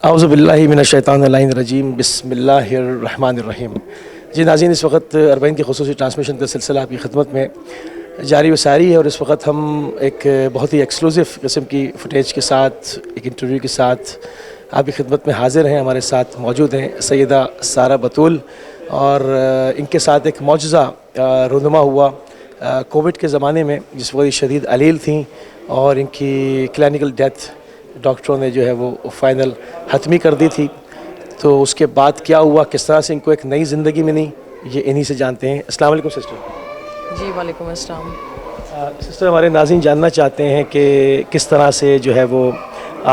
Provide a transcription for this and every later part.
اعوذ باللہ من الشیطان الرجیم بسم اللہ الرحمن الرحیم۔ جی ناظرین، اس وقت اربعین کی خصوصی ٹرانسمیشن کا سلسلہ آپ کی خدمت میں جاری و ساری ہے، اور اس وقت ہم ایک بہت ہی ایکسکلوزیو قسم کی فوٹیج کے ساتھ، ایک انٹرویو کے ساتھ آپ کی خدمت میں حاضر ہیں۔ ہمارے ساتھ موجود ہیں سیدہ سارہ بطول، اور ان کے ساتھ ایک معجزہ رونما ہوا کووڈ کے زمانے میں، جس وقت شدید علیل تھیں، اور ان کی کلینکل ڈیتھ ڈاکٹروں نے جو ہے وہ فائنل حتمی کر دی تھی۔ تو اس کے بعد کیا ہوا، کس طرح سے ان کو ایک نئی زندگی ملی، یہ انہی سے جانتے ہیں۔ السلام علیکم سسٹر۔ جی وعلیکم السلام۔ سسٹر، ہمارے ناظرین جاننا چاہتے ہیں کہ کس طرح سے جو ہے وہ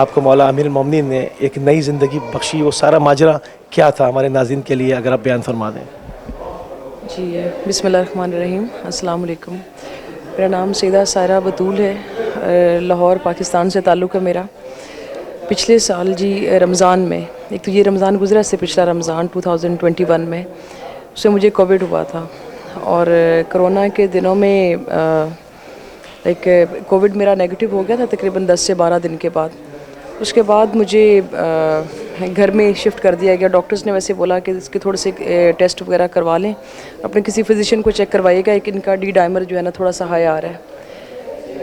آپ کو مولا امیر المومنین نے ایک نئی زندگی بخشی، وہ سارا ماجرا کیا تھا ہمارے ناظرین کے لیے اگر آپ بیان فرما دیں۔ جی بسم اللہ الرحمن الرحیم، السلام علیکم۔ میرا نام سیدہ سارہ بطول ہے، لاہور پاکستان سے تعلق ہے میرا۔ پچھلے سال جی رمضان میں، ایک تو یہ رمضان گزرا، اس سے پچھلا رمضان 2021 میں، اس سے مجھے کووڈ ہوا تھا، اور کرونا کے دنوں میں ایک کووڈ میرا نیگیٹو ہو گیا تھا تقریباً 10 سے 12 دن کے بعد۔ اس کے بعد مجھے گھر میں شفٹ کر دیا گیا۔ ڈاکٹرز نے ویسے بولا کہ اس کے تھوڑے سے ٹیسٹ وغیرہ کروا لیں، اپنے کسی فزیشین کو چیک کروائیے گا، ایک ان کا ڈی ڈائمر جو ہے نا تھوڑا سا ہائی آ رہا ہے۔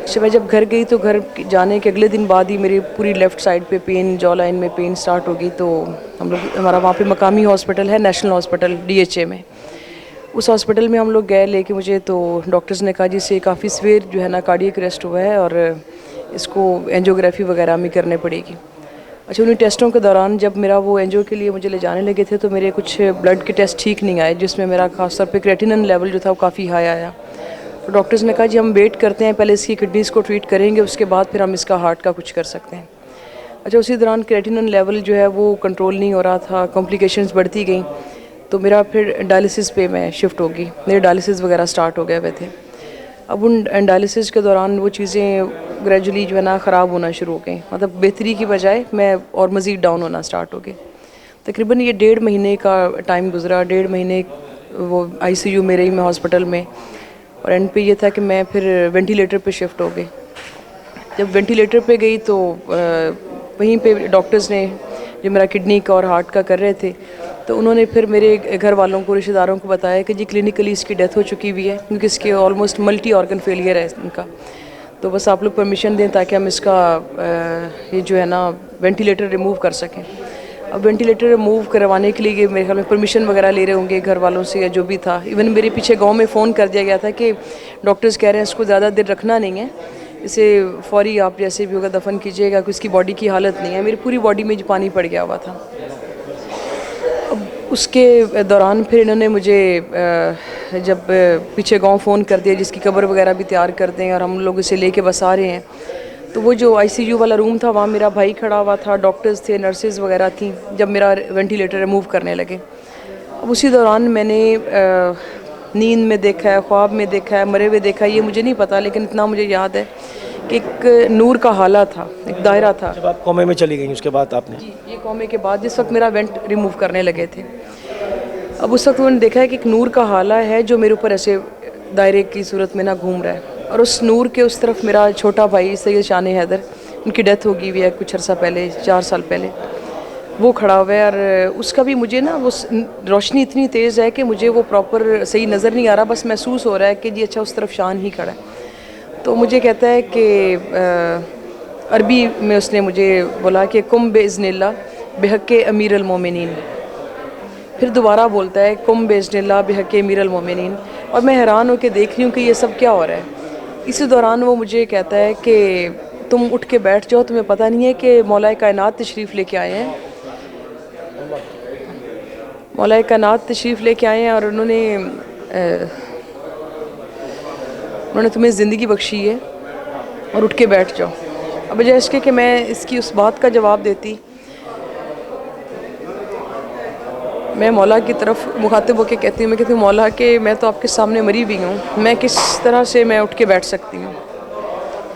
اچھا، میں جب گھر گئی تو گھر جانے کے اگلے دن بعد ہی میری پوری لیفٹ سائڈ پہ پین، جو لائن میں پین سٹارٹ ہو گئی۔ تو ہمارا وہاں پہ مقامی ہاسپٹل ہے، نیشنل ہاسپٹل DHA میں، اس ہاسپٹل میں ہم لوگ گئے لے کے مجھے، تو ڈاکٹرز نے کہا جی سے کافی سویر جو ہے نا کارڈیک اریسٹ ہوا ہے، اور اس کو اینجیوگرافی وغیرہ بھی کرنے پڑے گی۔ اچھا، انہیں ٹیسٹوں کے دوران جب میرا وہ اینجیو کے لیے مجھے لے جانے لگے تھے، تو میرے کچھ بلڈ کے ٹیسٹ ٹھیک نہیں آئے، جس میں میرا خاص طور پہ کریٹینن لیول جو تھا وہ کافی ہائی آیا۔ تو ڈاکٹرز نے کہا جی ہم ویٹ کرتے ہیں، پہلے اس کی کڈنیز کو ٹریٹ کریں گے، اس کے بعد پھر ہم اس کا ہارٹ کا کچھ کر سکتے ہیں۔ اچھا، اسی دوران کریٹینن لیول جو ہے وہ کنٹرول نہیں ہو رہا تھا، کمپلیکیشنز بڑھتی گئیں، تو میرا پھر ڈائلسس پہ میں شفٹ ہو گئی، میرے ڈائلسس وغیرہ سٹارٹ ہو گئے ہوئے تھے۔ اب ان ڈائلسس کے دوران وہ چیزیں گریجولی جو ہے نا خراب ہونا شروع ہو گئیں، مطلب بہتری کی بجائے میں اور مزید ڈاؤن ہونا سٹارٹ ہو گئے۔ تقریباً یہ 1.5 مہینے کا ٹائم گزرا، 1.5 مہینے وہ ICU میں رہی میں ہاسپٹل میں، اور اینڈ پہ یہ تھا کہ میں پھر وینٹیلیٹر پہ شفٹ ہو گئی۔ جب وینٹیلیٹر پہ گئی تو وہیں پہ ڈاکٹرز نے جو میرا کڈنی کا اور ہارٹ کا کر رہے تھے، تو انہوں نے پھر میرے گھر والوں کو، رشتہ داروں کو بتایا کہ جی کلینکلی اس کی ڈیتھ ہو چکی ہوئی ہے، کیونکہ اس کے آلموسٹ ملٹی آرگن فیلئر ہے ان کا، تو بس آپ لوگ پرمیشن دیں تاکہ ہم اس کا یہ جو ہے نا وینٹیلیٹر ریموو کر سکیں۔ اب وینٹیلیٹر ریموو کروانے کے لیے میرے خیال میں پرمیشن وغیرہ لے رہے ہوں گے گھر والوں سے یا جو بھی تھا۔ ایون میرے پیچھے گاؤں میں فون کر دیا گیا تھا کہ ڈاکٹرز کہہ رہے ہیں اس کو زیادہ دیر رکھنا نہیں ہے، اسے فوری آپ جیسے بھی ہوگا دفن کیجیے گا، کہ اس کی باڈی کی حالت نہیں ہے۔ میری پوری باڈی میں جو پانی پڑ گیا ہوا تھا۔ اب اس کے دوران پھر انہوں نے مجھے جب پیچھے گاؤں فون کر دیا، جس کی قبر وغیرہ بھی تیار کر دیں، اور ہم لوگ اسے لے کے بس آ رہے ہیں، تو وہ جو ICU والا روم تھا وہاں میرا بھائی کھڑا ہوا تھا، ڈاکٹرز تھے، نرسز وغیرہ تھیں، جب میرا وینٹیلیٹر ریموو کرنے لگے۔ اب اسی دوران میں نے نیند میں دیکھا ہے، خواب میں دیکھا ہے، مرے ہوئے دیکھا ہے، یہ مجھے نہیں پتا، لیکن اتنا مجھے یاد ہے کہ ایک نور کا حالہ تھا، ایک دائرہ تھا۔ جب آپ کومے میں چلی گئیں اس کے بعد آپ نے؟ جی، یہ کومے کے بعد جس وقت میرا وینٹ ریموو کرنے لگے تھے، اب اس وقت انہوں نے دیکھا ہے کہ ایک نور کا حالہ ہے جو میرے اوپر ایسے دائرے کی صورت میں نہ گھوم رہا ہے، اور اس نور کے اس طرف میرا چھوٹا بھائی سید شان حیدر، ان کی ڈیتھ ہو گئی ہوئی ہے کچھ عرصہ پہلے، 4 سال پہلے، وہ کھڑا ہوا ہے، اور اس کا بھی مجھے نا وہ روشنی اتنی تیز ہے کہ مجھے وہ پراپر صحیح نظر نہیں آ رہا، بس محسوس ہو رہا ہے کہ جی اچھا اس طرف شان ہی کھڑا ہے۔ تو مجھے کہتا ہے کہ عربی میں اس نے مجھے بولا کہ کم باذن اللہ بحق امیر المومنین، پھر دوبارہ بولتا ہے کم باذن اللہ بحق امیر المومنین، اور میں حیران ہو کے دیکھ رہی ہوں کہ یہ سب کیا ہو رہا ہے۔ اسی دوران وہ مجھے کہتا ہے کہ تم اٹھ کے بیٹھ جاؤ، تمہیں پتہ نہیں ہے کہ مولا کائنات تشریف لے کے آئے ہیں، مولا کائنات تشریف لے کے آئے ہیں، اور انہوں نے تمہیں زندگی بخشی ہے، اور اٹھ کے بیٹھ جاؤ۔ اب بجائے اس کے کہ میں اس کی اس بات کا جواب دیتی، میں مولا کی طرف مخاطب ہو کے کہتی ہوں، میں کہتی ہوں مولا کہ میں تو آپ کے سامنے مری بھی ہوں، میں کس طرح سے میں اٹھ کے بیٹھ سکتی ہوں۔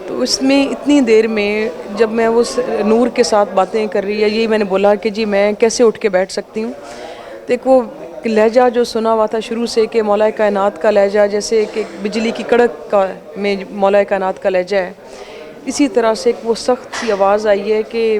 تو اس میں اتنی دیر میں جب میں اس نور کے ساتھ باتیں کر رہی ہے، یہی میں نے بولا کہ جی میں کیسے اٹھ کے بیٹھ سکتی ہوں۔ تو ایک وہ لہجہ جو سنا ہوا تھا شروع سے کہ مولا کائنات کا لہجہ جیسے کہ بجلی کی کڑک کا میں مولا کائنات کا لہجہ ہے، اسی طرح سے ایک وہ سخت سی آواز آئی ہے کہ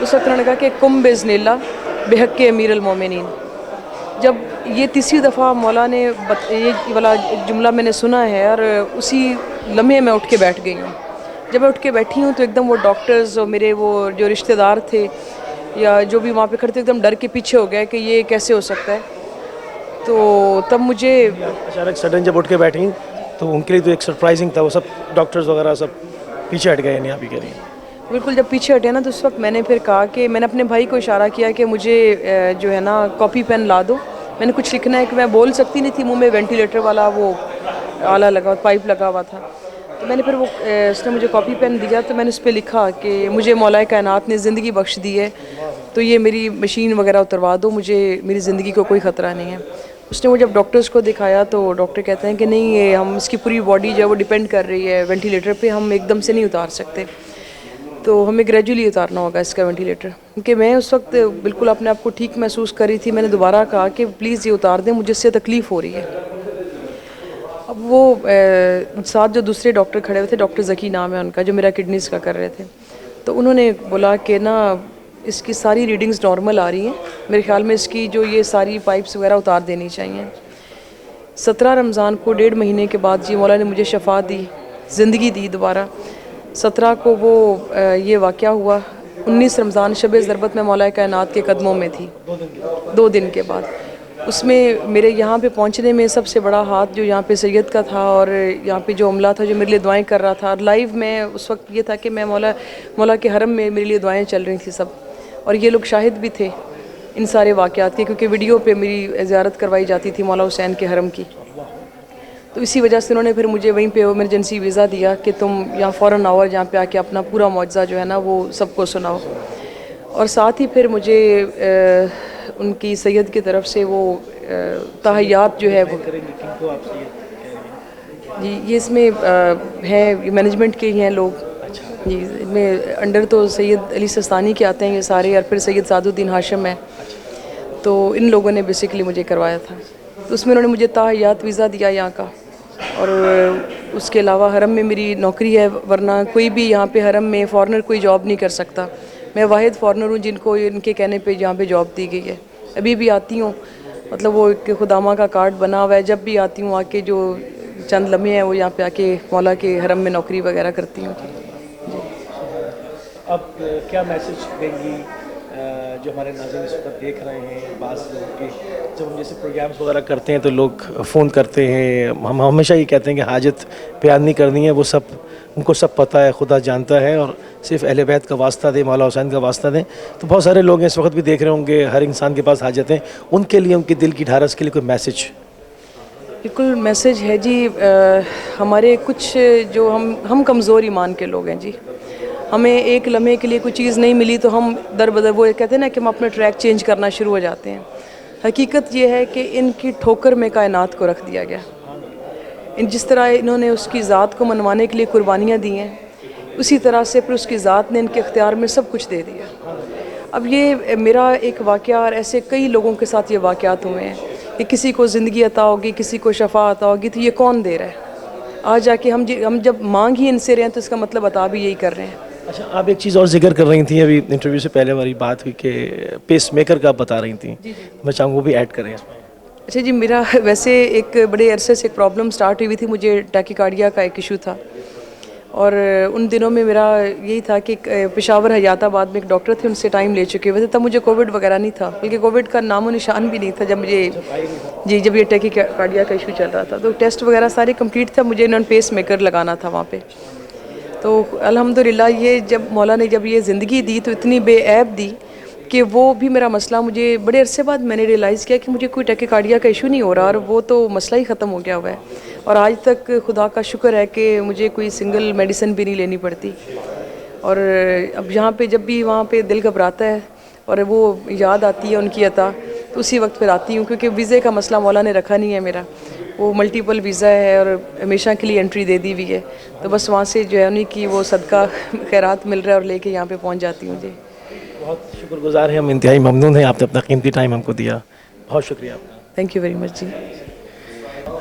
اس وقت انہوں نے کہا کہ کم بِإِذْنِ اللَّهِ بِحَقِّ امیر المومنین. جب یہ تیسری دفعہ مولا نے یہ والا جملہ میں نے سنا ہے, اور اسی لمحے میں اٹھ کے بیٹھ گئی ہوں. جب میں اٹھ کے بیٹھی ہوں تو ایک دم وہ ڈاکٹرز اور میرے وہ جو رشتہ دار تھے یا جو بھی وہاں پہ کھڑے تھے, ایک دم ڈر کے پیچھے ہو گئے کہ یہ کیسے ہو سکتا ہے. تو تب مجھے اچانک سڈن جب اٹھ کے بیٹھیں تو ان کے لیے تو ایک سرپرائزنگ تھا, وہ سب ڈاکٹرز وغیرہ سب پیچھے ہٹ گئے, یہاں پہ کے لیے بالکل جب پیچھے ہٹے نا, تو اس وقت میں نے پھر کہا کہ میں نے اپنے بھائی کو اشارہ کیا کہ مجھے جو ہے نا کاپی پین لا دو, میں نے کچھ لکھنا ہے. کہ میں بول سکتی نہیں تھی, منہ میں وینٹیلیٹر والا وہ آلہ لگا, پائپ لگا ہوا تھا. تو میں نے پھر وہ اس نے مجھے کاپی پین دیا, تو میں نے اس پہ لکھا کہ مجھے مولا کائنات نے زندگی بخش دی ہے, تو یہ میری مشین وغیرہ اتروا دو, مجھے میری زندگی کو کوئی خطرہ نہیں ہے. اس نے وہ جب ڈاکٹرز کو دکھایا تو ڈاکٹر کہتے ہیں کہ نہیں, یہ ہم اس کی پوری باڈی جو ہے وہ ڈیپینڈ کر رہی ہے وینٹیلیٹر پہ, ہم ایک دم سے نہیں اتار سکتے, تو ہمیں گریجولی اتارنا ہوگا اس کا وینٹیلیٹر. کیونکہ میں اس وقت بالکل اپنے آپ کو ٹھیک محسوس کر رہی تھی. میں نے دوبارہ کہا کہ پلیز یہ اتار دیں, مجھے اس سے تکلیف ہو رہی ہے. اب وہ ساتھ جو دوسرے ڈاکٹر کھڑے ہوئے تھے, ڈاکٹر ذکی نام ہے ان کا, جو میرا کڈنیز کا کر رہے تھے, تو انہوں نے بولا کہ نا اس کی ساری ریڈنگز نارمل آ رہی ہیں, میرے خیال میں اس کی جو یہ ساری پائپس وغیرہ اتار دینی چاہیے. 17 رمضان کو 1.5 مہینے کے بعد جی مولا نے مجھے شفا دی, زندگی دی دوبارہ. 17 کو وہ یہ واقعہ ہوا. 19 رمضان شب ضربت میں مولا کائنات کے قدموں میں تھی, 2 دن کے بعد. اس میں میرے یہاں پہ پہنچنے میں سب سے بڑا ہاتھ جو یہاں پہ سید کا تھا, اور یہاں پہ جو عملہ تھا جو میرے لیے دعائیں کر رہا تھا. لائیو میں اس وقت یہ تھا کہ میں مولا کے حرم میں میرے لیے دعائیں چل رہی تھیں سب, اور یہ لوگ شاہد بھی تھے ان سارے واقعات کے, کیونکہ ویڈیو پہ میری زیارت کروائی جاتی تھی مولا حسین کے حرم کی. تو اسی وجہ سے انہوں نے پھر مجھے وہیں پہ ایمرجنسی ویزا دیا کہ تم یہاں فوراً آؤ, اور جہاں پہ آ کے اپنا پورا معجزہ جو ہے نا وہ سب کو سناؤ. اور ساتھ ہی پھر مجھے ان کی سید کی طرف سے وہ تحیات جو ہے وہ جی, یہ اس میں ہیں مینجمنٹ کے ہی ہیں لوگ جی, میں انڈر تو سید علی سستانی کے آتے ہیں یہ سارے, اور پھر سید سعد الدین ہاشم ہے, تو ان لوگوں نے بیسیکلی مجھے کروایا تھا. تو اس میں انہوں نے مجھے تحیات ویزا دیا یہاں کا, اور اس کے علاوہ حرم میں میری نوکری ہے, ورنہ کوئی بھی یہاں پہ حرم میں فارنر کوئی جاب نہیں کر سکتا. میں واحد فارنر ہوں جن کو ان کے کہنے پہ یہاں پہ جاب دی گئی ہے. ابھی بھی آتی ہوں, مطلب وہ ایک خدامہ کا کارڈ بنا ہوا ہے, جب بھی آتی ہوں آ کے جو چند لمحے ہیں وہ یہاں پہ آ کے مولا کے حرم میں نوکری وغیرہ کرتی ہوں. اب کیا میسج دیں گی جو ہمارے ناظرین اس وقت دیکھ رہے ہیں؟ بعض لوگ کے جب ہم جیسے پروگرامس وغیرہ کرتے ہیں تو لوگ فون کرتے ہیں, ہم ہمیشہ یہ کہتے ہیں کہ حاجت بیان نہیں کرنی ہے, وہ سب ان کو سب پتہ ہے, خدا جانتا ہے, اور صرف اہل بیت کا واسطہ دیں, مولا حسین کا واسطہ دیں. تو بہت سارے لوگ اس وقت بھی دیکھ رہے ہوں گے, ہر انسان کے پاس حاجتیں, ان کے لیے ان کے دل کی ڈھارس کے لیے کوئی میسج؟ بالکل میسج ہے جی. ہمارے کچھ جو ہم کمزور ایمان کے لوگ ہیں جی, ہمیں ایک لمحے کے لیے کوئی چیز نہیں ملی تو ہم در بدر وہ کہتے ہیں نا کہ ہم اپنا ٹریک چینج کرنا شروع ہو جاتے ہیں. حقیقت یہ ہے کہ ان کی ٹھوکر میں کائنات کو رکھ دیا گیا. جس طرح انہوں نے اس کی ذات کو منوانے کے لیے قربانیاں دی ہیں, اسی طرح سے پھر اس کی ذات نے ان کے اختیار میں سب کچھ دے دیا. اب یہ میرا ایک واقعہ, اور ایسے کئی لوگوں کے ساتھ یہ واقعات ہوئے ہیں کہ کسی کو زندگی عطا ہوگی, کسی کو شفا عطا ہوگی, تو یہ کون دے رہا ہے؟ آج جا کے ہم جب مانگ ہی ان سے رہے ہیں تو اس کا مطلب عطا بھی یہی کر رہے ہیں. اچھا, آپ ایک چیز اور ذکر کر رہی تھیں ابھی انٹرویو سے پہلے ہماری بات ہوئی کہ پیس میکر کا آپ بتا رہی تھیں, میں چاہوں گا وہ بھی ایڈ کریں اس میں. اچھا جی, میرا ویسے ایک بڑے عرصے سے ایک پرابلم سٹارٹ ہوئی تھی, مجھے ٹیکیکارڈیا کا ایک ایشو تھا, اور ان دنوں میں میرا یہی تھا کہ پشاور حیات آباد میں ایک ڈاکٹر تھے, ان سے ٹائم لے چکے ہوئے تھے. تب مجھے کووڈ وغیرہ نہیں تھا, بلکہ کووڈ کا نام و نشان بھی نہیں تھا جب مجھے جب یہ ٹیکیکارڈیا کا ایشو چل رہا تھا. تو ٹیسٹ وغیرہ سارے کمپلیٹ تھا, مجھے انہوں نے پیس میکر لگانا تھا وہاں پہ. تو الحمدللہ یہ جب مولا نے جب یہ زندگی دی تو اتنی بے عیب دی کہ وہ بھی میرا مسئلہ, مجھے بڑے عرصے بعد میں نے ریئلائز کیا کہ مجھے کوئی ٹیکیکارڈیا کا ایشو نہیں ہو رہا, اور وہ تو مسئلہ ہی ختم ہو گیا ہوا ہے. اور آج تک خدا کا شکر ہے کہ مجھے کوئی سنگل میڈیسن بھی نہیں لینی پڑتی. اور اب یہاں پہ جب بھی وہاں پہ دل گھبراتا ہے اور وہ یاد آتی ہے ان کی عطا, تو اسی وقت پھر آتی ہوں, کیونکہ ویزے کا مسئلہ مولا نے رکھا نہیں ہے میرا, وہ ملٹیپل ویزا ہے اور ہمیشہ کے لیے انٹری دے دی ہوئی ہے. تو بس وہاں سے جو ہے انہیں کی وہ صدقہ خیرات مل رہا ہے اور لے کے یہاں پہ پہنچ جاتی ہوں. جی بہت شکر گزار ہیں, ہم انتہائی ممنون ہیں, آپ نے اپنا قیمتی ٹائم ہم کو دیا, بہت شکریہ آپ کا. Thank you very much G.